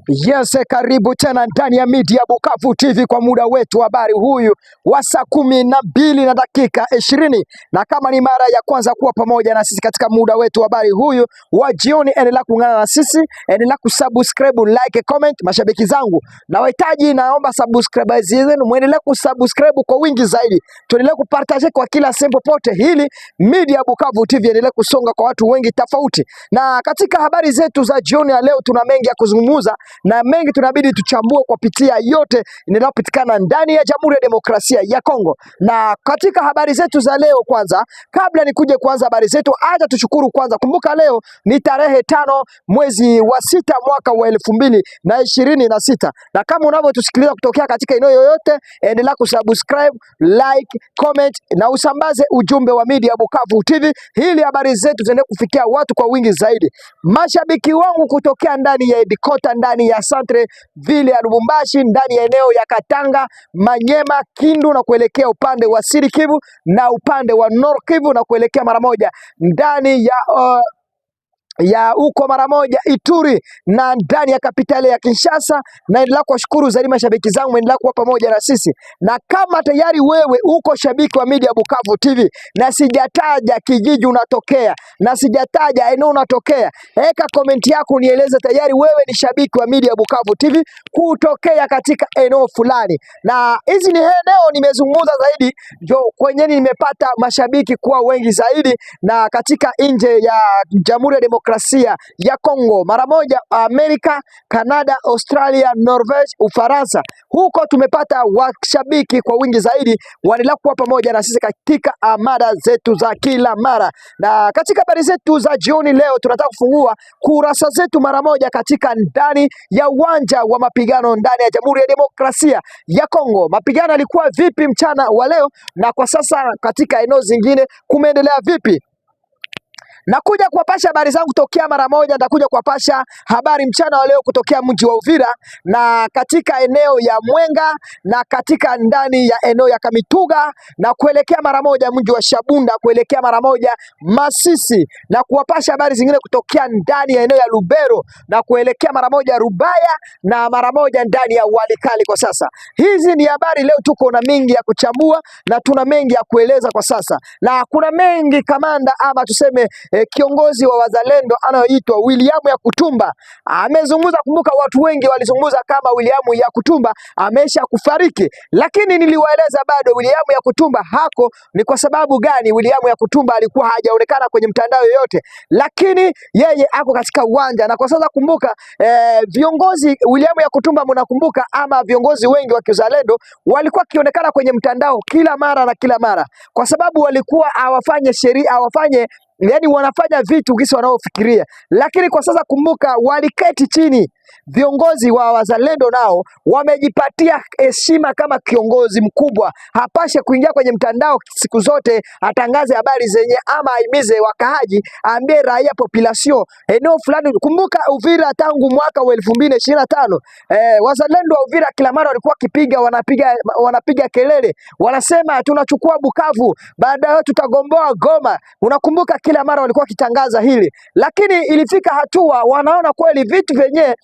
Yes, karibu tena ndani ya Media Bukavu TV kwa muda wetu wa habari huyu wa saa 12 na dakika 20. Na kama ni mara ya kwanza kuwa pamoja na sisi katika muda wetu wa habari huyu wa jioni, endelea kuungana na sisi, endelea kusubscribe, like, comment. Mashabiki zangu na wahitaji, naomba subscribers zenu muendelee kusubscribe kwa wingi zaidi, tuendelee kupartage kwa kila sehemu popote, hili Media Bukavu TV endelee kusonga kwa watu wengi tofauti. Na katika habari zetu za jioni ya leo tuna mengi ya kuzungumza na mengi tunabidi tuchambue kwa pitia yote inayopatikana ndani ya Jamhuri ya Demokrasia ya Kongo. Na katika habari zetu za leo, kwanza kabla nikuje kuanza habari zetu, acha tushukuru kwanza. Kumbuka leo ni tarehe 5 mwezi wa 6 mwaka wa 2026, na kama unavyotusikiliza kutokea katika eneo yoyote, endelea kusubscribe, like, comment na usambaze ujumbe wa Media Bukavu TV ili habari zetu ziendelee kufikia watu kwa wingi zaidi. Mashabiki wangu kutokea ndani ya Ebikota, ndani ya Centre Ville ya Lubumbashi, ndani ya eneo ya Katanga, Manyema, Kindu na kuelekea upande wa Sud Kivu na upande wa Nord Kivu na kuelekea mara moja ndani ya uko mara moja Ituri na ndani ya kapitali ya Kinshasa. Naendelea kuwashukuru zaidi mashabiki zangu, endelea kuwa pamoja na sisi. Na kama tayari wewe uko shabiki wa Media Bukavu TV na sijataja kijiji unatokea na sijataja eneo unatokea, weka komenti yako nieleze tayari wewe ni shabiki wa Media Bukavu TV kutokea katika eneo fulani. Na hizi ni eneo nimezungumza zaidi jo kwenye nimepata mashabiki kuwa wengi zaidi, na katika nje ya Jamhuri ya Demokrasia ya Kongo, mara moja Amerika, Canada, Australia, Norvege, Ufaransa, huko tumepata washabiki kwa wingi zaidi, wanaendelea kuwa pamoja na sisi katika mada zetu za kila mara. Na katika habari zetu za jioni leo tunataka kufungua kurasa zetu mara moja katika ndani ya uwanja wa mapigano ndani ya Jamhuri ya Demokrasia ya Kongo. Mapigano yalikuwa vipi mchana wa leo, na kwa sasa katika eneo zingine kumeendelea vipi? Nakuja kuwapasha habari zangu tokea mara moja. Nitakuja kuwapasha habari mchana wa leo kutokea mji wa Uvira na katika eneo ya Mwenga na katika ndani ya eneo ya Kamituga na kuelekea mara moja mji wa Shabunda, kuelekea mara moja Masisi, na kuwapasha habari zingine kutokea ndani ya eneo ya Lubero na kuelekea mara moja Rubaya na mara moja ndani ya Walikali. Kwa sasa hizi ni habari leo, tuko na mengi ya kuchambua na tuna mengi ya kueleza kwa sasa, na kuna mengi kamanda ama tuseme kiongozi wa wazalendo anayoitwa William Yakutumba amezungumza. Kumbuka watu wengi walizungumza kama William Yakutumba amesha kufariki, lakini niliwaeleza bado William Yakutumba hako. Ni kwa sababu gani? William Yakutumba alikuwa hajaonekana kwenye mtandao yoyote, lakini yeye ako katika uwanja. Na kwa sasa kumbuka viongozi William Yakutumba, mnakumbuka ama viongozi wengi wa kizalendo walikuwa kionekana kwenye mtandao kila mara na kila mara, kwa sababu walikuwa hawafanye sheria, hawafanye yani wanafanya vitu kisi wanaofikiria. Lakini kwa sasa kumbuka, waliketi chini viongozi wa wazalendo, nao wamejipatia heshima kama kiongozi mkubwa. Hapashe kuingia kwenye mtandao siku zote atangaze habari zenye ama aimize wakaaji, ambie raia population eneo fulani. Kumbuka Uvira tangu mwaka wa 2025 wazalendo wa Uvira kila mara walikuwa kipiga wanapiga kelele, wanasema tunachukua Bukavu, baadaye tutagomboa Goma. Unakumbuka kila mara walikuwa kitangaza hili, lakini ilifika hatua wanaona kweli vitu vyenye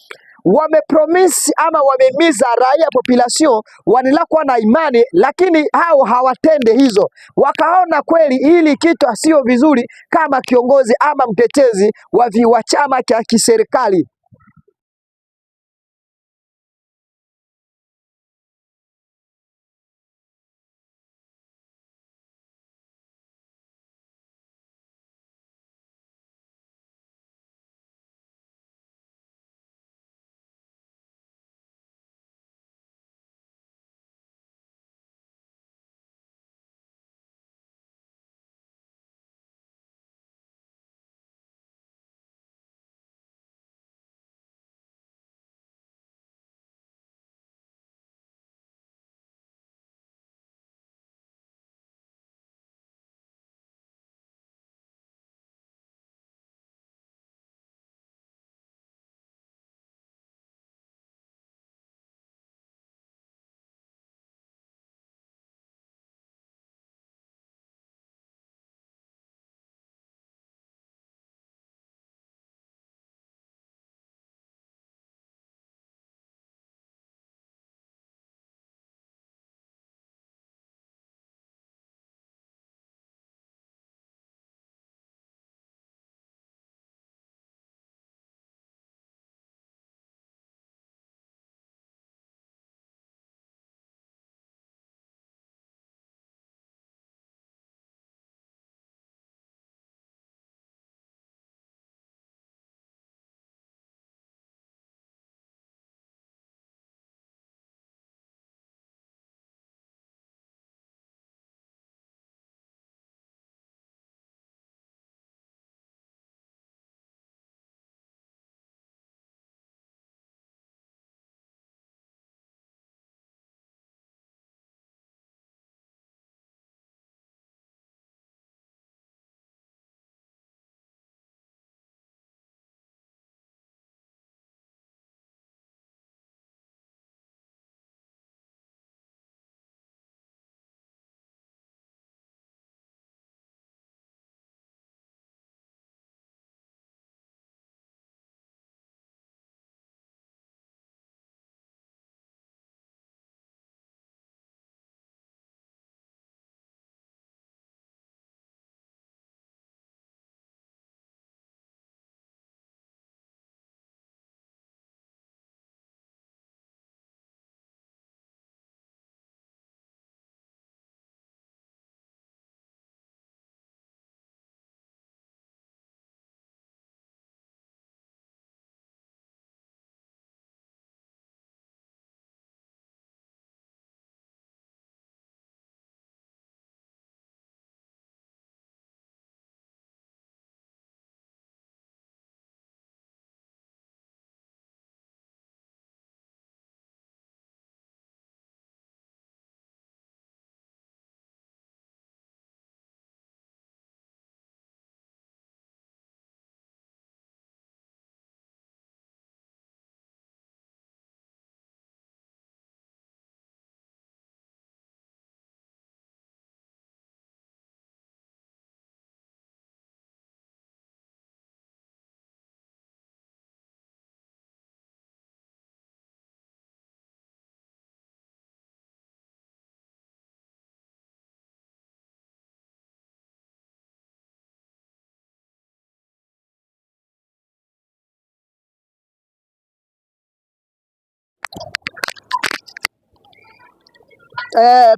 wamepromise ama wamemiza raia population wanaendelea kuwa na imani, lakini hao hawatende hizo. Wakaona kweli hili kitu sio vizuri kama kiongozi ama mtetezi wa chama cha kiserikali.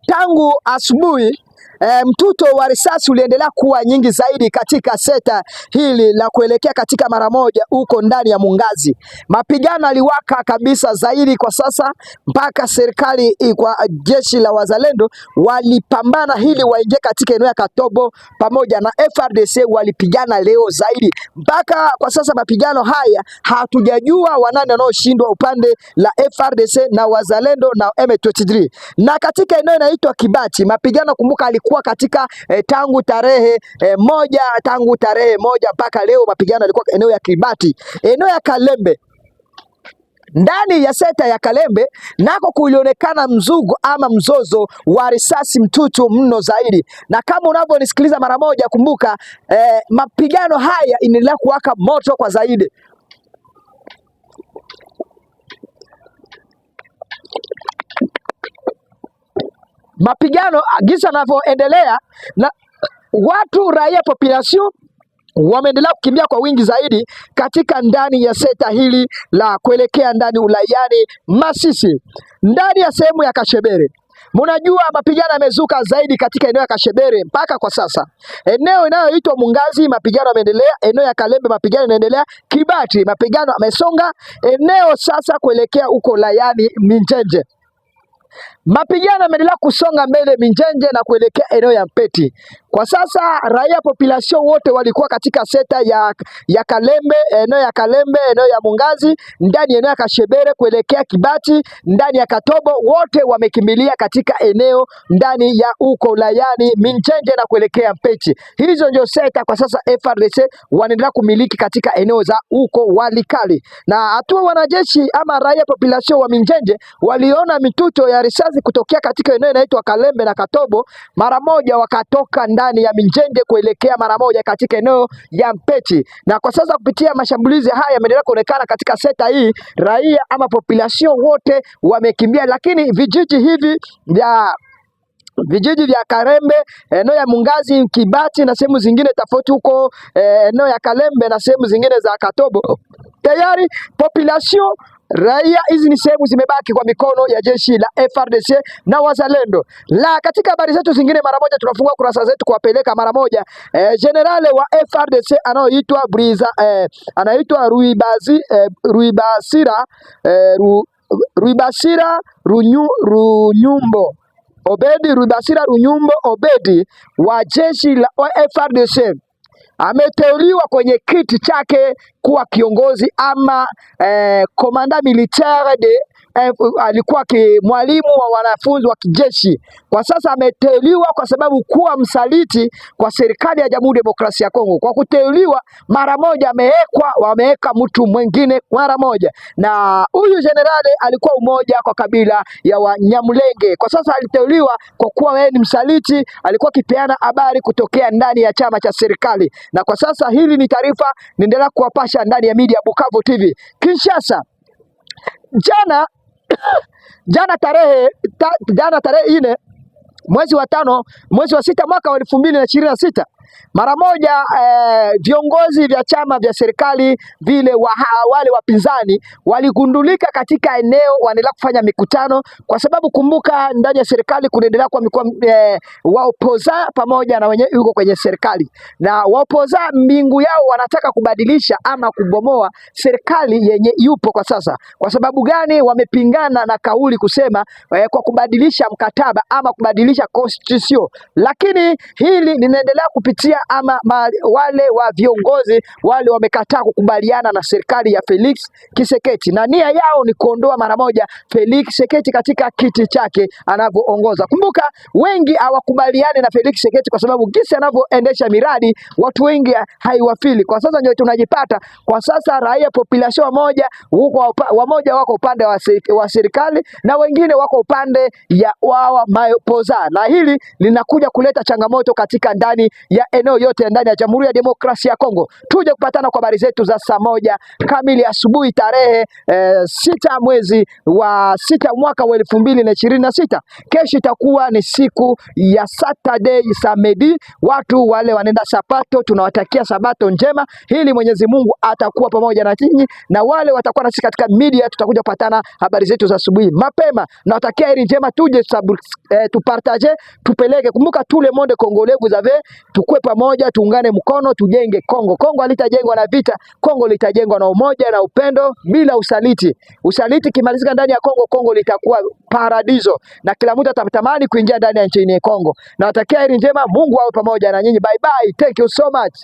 tangu asubuhi mtuto wa risasi uliendelea kuwa nyingi zaidi katika sekta hili la kuelekea katika mara moja huko ndani ya Mungazi. Mapigano aliwaka kabisa zaidi kwa sasa, mpaka serikali kwa jeshi la wazalendo walipambana hili waingie katika eneo ya Katobo, pamoja na FARDC walipigana leo zaidi. Mpaka kwa sasa mapigano haya hatujajua wanani wanaoshindwa upande la FARDC na wazalendo na M23. Na katika eneo inaitwa Kibati mapigano kumbuka alikuwa katika tangu tarehe moja mpaka leo mapigano yalikuwa eneo ya Kibati. Eneo ya Kalembe, ndani ya sekta ya Kalembe nako kulionekana mzugu ama mzozo wa risasi mtutu mno zaidi, na kama unavyonisikiliza mara moja kumbuka mapigano haya inaendelea kuwaka moto kwa zaidi. Mapigano gisa yanavyoendelea na watu raia population wameendelea kukimbia kwa wingi zaidi katika ndani ya sekta hili la kuelekea ndani ulayani Masisi, ndani ya sehemu ya Kashebere. Mnajua mapigano yamezuka zaidi katika eneo ya Kashebere mpaka kwa sasa. Eneo inayoitwa Mungazi mapigano yameendelea, eneo ya Kalembe mapigano yanaendelea, Kibati mapigano yamesonga eneo sasa kuelekea huko layani Minjenje. Mapigano yameendelea kusonga mbele Minjenje na kuelekea eneo ya Mpeti. Kwa sasa raia population wote walikuwa katika sekta ya Kalembe, eneo ya Kalembe, eneo ya Mungazi, ndani eneo ya Kashebere kuelekea Kibati, ndani ya Katobo, wote wamekimbilia katika eneo ndani ya uko layani Minjenje na kuelekea Mpeti. Hizo ndio sekta kwa sasa FARDC wanaendelea kumiliki katika eneo za uko Walikali. Na hatua wanajeshi ama raia population wa Minjenje waliona mituto ya risasi kutokea katika eneo inaitwa Kalembe na Katobo, mara moja wakatoka ndani ya Minjenje kuelekea mara moja katika eneo ya Mpeti. Na kwa sasa kupitia mashambulizi haya yameendelea kuonekana katika sekta hii, raia ama population wote wamekimbia, lakini vijiji vya Kalembe, eneo ya Mungazi, Kibati na sehemu zingine tofauti huko eneo ya Kalembe na sehemu zingine za Katobo, tayari population raia hizi ni sehemu zimebaki kwa mikono ya jeshi la FARDC na wazalendo. Katika habari zetu zingine mara moja tunafungua kurasa zetu kuwapeleka mara moja generale wa FARDC anaitwa Ruibasira Runyumbo Obedi wa jeshi la FARDC ameteuliwa kwenye kiti chake kuwa kiongozi ama komanda militaire de alikuwa mwalimu wa wanafunzi wa kijeshi. Kwa sasa ameteuliwa kwa sababu kuwa msaliti kwa serikali ya Jamhuri ya Demokrasia ya Kongo. Kwa kuteuliwa mara moja wameweka mtu mwingine mara moja, na huyu generali alikuwa umoja kwa kabila ya Wanyamulenge. Kwa sasa aliteuliwa kwa kuwa yeye ni msaliti, alikuwa akipeana habari kutokea ndani ya chama cha serikali. Na kwa sasa hili ni taarifa niendelea kuwapasha ndani ya media Bukavu TV. Kinshasa, jana tarehe 4 mwezi wa 5 mwezi wa 6 mwaka wa 2026 mara moja viongozi vya chama vya serikali vile wale wapinzani waligundulika katika eneo, wanaendelea kufanya mikutano, kwa sababu kumbuka ndani ya serikali kunaendelea kwa waopoza pamoja na wenye yuko kwenye serikali, na waopoza mbingu yao wanataka kubadilisha ama kubomoa serikali yenye yupo kwa sasa. Kwa sababu gani? Wamepingana na kauli kusema kwa kubadilisha mkataba ama kubadilisha constitution, lakini hili linaendelea kupitia ama wale wa viongozi wale wamekataa kukubaliana na serikali ya Felix Tshisekedi, na nia yao ni kuondoa mara moja Felix Tshisekedi katika kiti chake anavyoongoza. Kumbuka wengi hawakubaliani na Felix Tshisekedi kwa sababu jinsi anavyoendesha miradi watu wengi haiwafili. Kwa sasa ndio tunajipata kwa sasa raia population wamoja wako upande wa serikali na wengine wako upande ya maopoza, na hili linakuja kuleta changamoto katika ndani ya maeneo yote ndani ya Jamhuri ya Demokrasia ya Kongo. Tuje kupatana kwa habari zetu za saa 1 kamili asubuhi tarehe 6 mwezi wa 6 mwaka wa 2026. Kesho itakuwa ni siku ya Saturday samedi. Watu wale wanaenda Sabato, tunawatakia Sabato njema, ili Mwenyezi Mungu atakuwa pamoja na nyinyi, na wale watakuwa nasi katika media tutakuja kupatana habari zetu za asubuhi mapema. Nawatakia heri njema, tuje tupartage, tupeleke. Kumbuka tout le monde congolais, vous avez, tukue pamoja, tuungane mkono, tujenge Kongo. Kongo halitajengwa na vita, Kongo litajengwa na umoja na upendo bila usaliti. Usaliti kimalizika ndani ya Kongo, Kongo litakuwa paradiso na kila mtu atatamani kuingia ndani ya nchi ya Kongo. Nawatakia heri njema, Mungu awe pamoja na nyinyi. Bye bye, thank you so much.